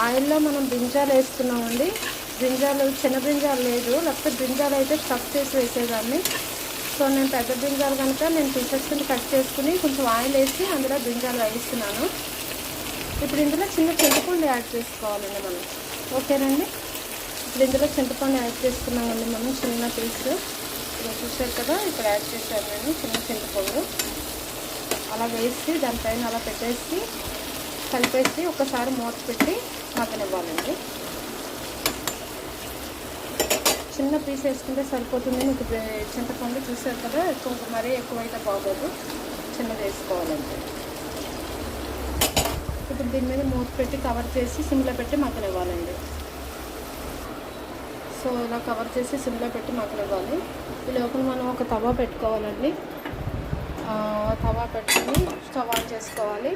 ఆయిల్లో మనం brinjal వేసుకున్నామండి. Brinjal చిన్న బ్రింజాలు లేదు, లేకపోతే బ్రింజాలు అయితే స్టఫ్ చేసి వేసేదాన్ని. సో నేను పెద్ద బ్రింజాలు కనుక నేను పీసెస్ కింద కట్ చేసుకుని కొంచెం ఆయిల్ వేసి అందులో బ్రింజాలు వేయిస్తున్నాను. ఇప్పుడు ఇందులో చిన్న చింతపండు యాడ్ చేసుకోవాలండి మనం. ఓకేనండి, ఇప్పుడు ఇందులో చింతపండు యాడ్ చేసుకున్నామండి మనం, చిన్న పీస్. ఇప్పుడు చూసారు కదా, ఇక్కడ యాడ్ చేశాను నేను చిన్న చింతపండు. అలా వేసి దానిపైన అలా పెట్టేసి కలిపేసి ఒకసారి మూత పెట్టి మగ్గనివ్వాలండి. చిన్న పీస్ వేసుకుంటే సరిపోతుంది. మీకు చింతపండు చూసారు కదా, మరీ ఎక్కువైతే బాగోదు, చిన్నది వేసుకోవాలండి. ఇప్పుడు దీని మీద మూత పెట్టి కవర్ చేసి సిమ్లో పెట్టి మగ్గనివ్వాలండి. సో ఇలా కవర్ చేసి సిమ్లో పెట్టి మగ్గనివ్వాలి. ఈ లోపల మనం ఒక తవా పెట్టుకోవాలండి. తవా పెట్టుకుని స్టవ్ ఆన్ చేసుకోవాలి.